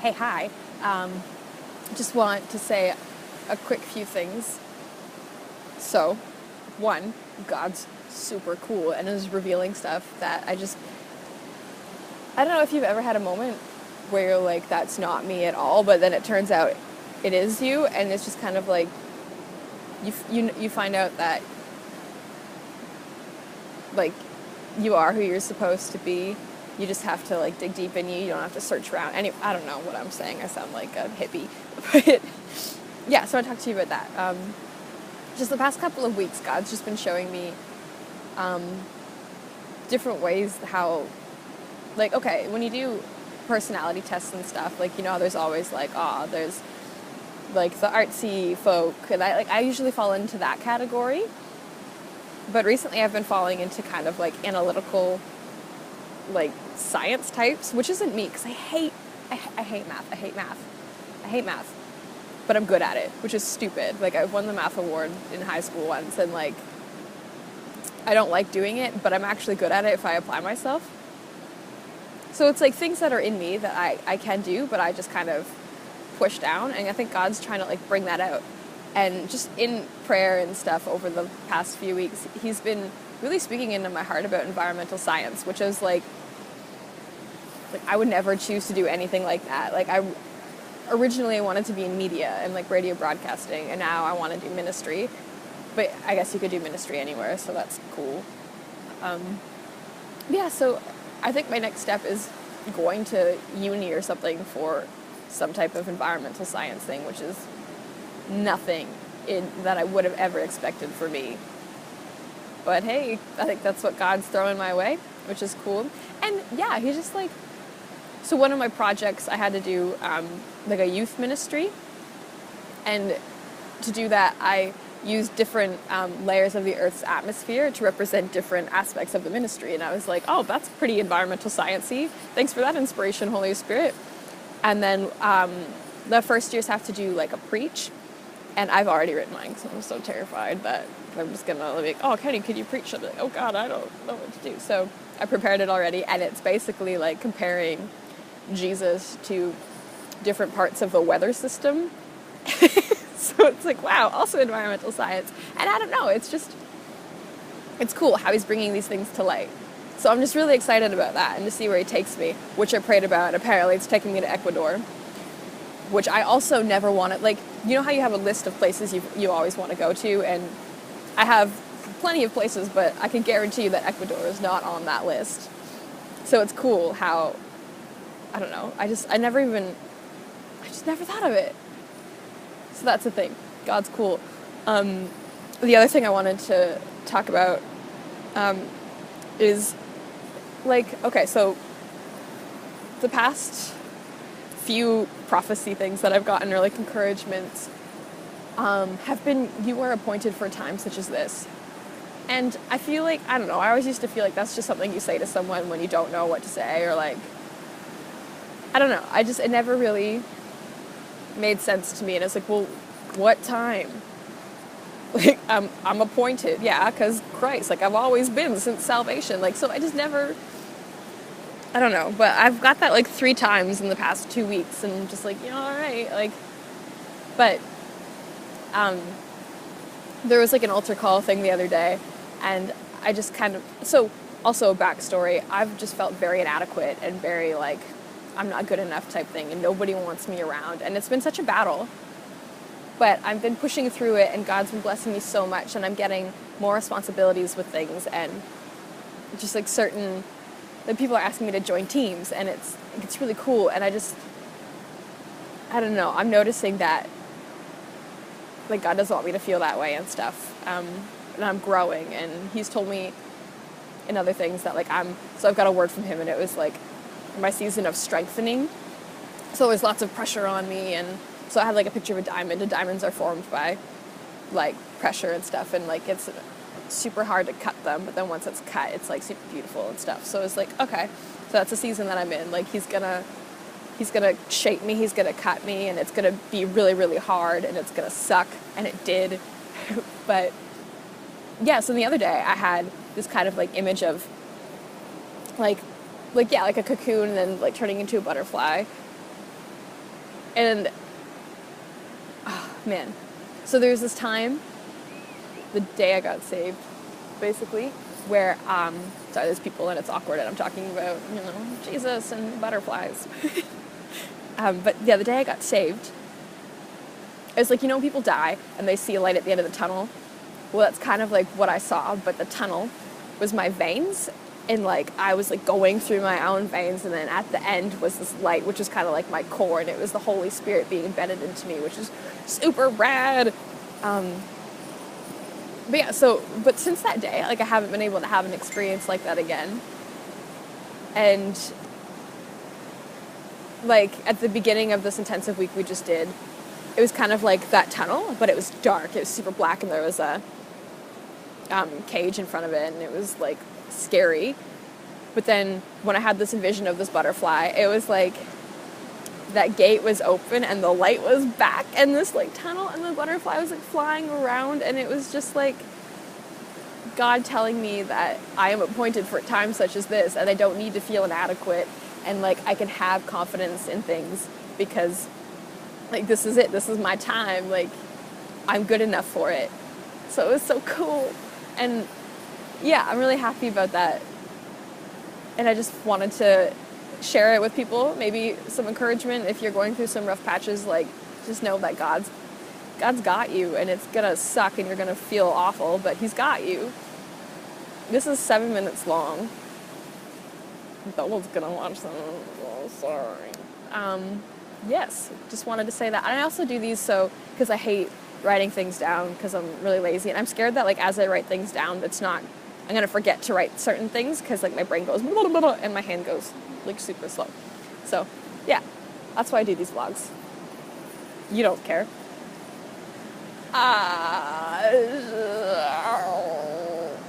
Hey, hi. Just want to say a quick few things. So, one, God's super cool and is revealing stuff that I don't know if you've ever had a moment where you're like, that's not me at all, but then it turns out it is you, and it's just kind of like, you find out that, like, you are who you're supposed to be. You just have to like dig deep in you. You don't have to search around. I don't know what I'm saying. I sound like a hippie, but yeah. So I talked to you about that. Just the past couple of weeks, God's just been showing me different ways how, like, okay, when you do personality tests and stuff, like, there's always like, there's like the artsy folk, and I usually fall into that category. But recently, I've been falling into kind of like analytical, like science types, which isn't me because I hate math. I hate math, but I'm good at it, which is stupid. Like, I won the math award in high school once, and like, I don't like doing it, but I'm actually good at it if I apply myself. So it's like things that are in me that I can do, but I just kind of push down, and I think God's trying to like bring that out. And just in prayer and stuff over the past few weeks, he's been really speaking into my heart about environmental science, which is like I would never choose to do anything like that. Like, originally I wanted to be in media and like radio broadcasting, and now I want to do ministry. But I guess you could do ministry anywhere, so that's cool. Yeah, so I think my next step is going to uni or something for some type of environmental science thing, which is nothing that I would have ever expected for me. But hey, I think that's what God's throwing my way, which is cool. And yeah, he's just like, so one of my projects I had to do like a youth ministry, and to do that I used different layers of the Earth's atmosphere to represent different aspects of the ministry. And I was like, oh, that's pretty environmental science-y. Thanks for that inspiration, Holy Spirit. And then the first years have to do like a preach. And I've already written mine because I'm so terrified that I'm just going to be like, oh, Kenny, could you preach? I'll be like, oh, God, I don't know what to do. So I prepared it already, and it's basically like comparing Jesus to different parts of the weather system. So it's like, wow, also environmental science. And I don't know, it's cool how he's bringing these things to light. So I'm just really excited about that and to see where he takes me, which I prayed about. Apparently it's taking me to Ecuador, which I also never wanted. Like, you know how you have a list of places you always want to go to, and I have plenty of places, but I can guarantee you that Ecuador is not on that list. So it's cool how, I don't know, I just never thought of it. So that's the thing. God's cool. The other thing I wanted to talk about is, like, okay, so the past few prophecy things that I've gotten, or like encouragements, have been, you are appointed for a time such as this. And I feel like, I don't know, I always used to feel like that's just something you say to someone when you don't know what to say, or like, I don't know, it never really made sense to me. And it's like, well, what time? Like, I'm appointed, yeah, because Christ, like, I've always been since salvation. Like, so I just never, I don't know, but I've got that like 3 times in the past 2 weeks, and I'm just like, all right, like, but there was like an altar call thing the other day, and I just kind of, so also a backstory, I've just felt very inadequate and very like, I'm not good enough type thing, and nobody wants me around, and it's been such a battle. But I've been pushing through it, and God's been blessing me so much, and I'm getting more responsibilities with things, and just like certain, like, people are asking me to join teams, and it's really cool. And I don't know, I'm noticing that like God doesn't want me to feel that way and stuff, and I'm growing, and he's told me in other things that like so I've got a word from him, and it was like my season of strengthening. So there's lots of pressure on me, and so I had like a picture of a diamond, and diamonds are formed by like pressure and stuff, and like it's super hard to cut them, but then once it's cut, it's like super beautiful and stuff. So it's like, okay, so that's a season that I'm in. Like, he's gonna shape me, he's gonna cut me, and it's gonna be really, really hard, and it's gonna suck, and it did. But yeah, so the other day I had this kind of like image of like yeah, like a cocoon, and then like turning into a butterfly. And, oh, man. So there's this time, the day I got saved, basically, where, sorry, there's people and it's awkward and I'm talking about, Jesus and butterflies. But yeah, the day I got saved, it was like, when people die and they see a light at the end of the tunnel. Well, that's kind of like what I saw, but the tunnel was my veins, and like I was like going through my own veins, and then at the end was this light, which was kind of like my core, and it was the Holy Spirit being embedded into me, which is super rad. But yeah, but since that day, like I haven't been able to have an experience like that again. And like at the beginning of this intensive week we just did, it was kind of like that tunnel, but it was dark. It was super black, and there was a cage in front of it, and it was like scary. But then when I had this vision of this butterfly, it was like that gate was open and the light was back and this like tunnel, and the butterfly was like flying around, and it was just like God telling me that I am appointed for a time such as this, and I don't need to feel inadequate, and like I can have confidence in things because like this is it, this is my time, like I'm good enough for it. So it was so cool. And yeah, I'm really happy about that. And I just wanted to share it with people, maybe some encouragement if you're going through some rough patches. Like, just know that God's got you, and it's gonna suck and you're gonna feel awful, but He's got you. This is 7 minutes long. No one's gonna watch them. Oh, sorry. Yes, just wanted to say that. And I also do these because I hate writing things down because I'm really lazy, and I'm scared that like as I write things down, I'm gonna forget to write certain things because like my brain goes blah, blah, blah, and my hand goes like super slow. So yeah, that's why I do these vlogs. You don't care.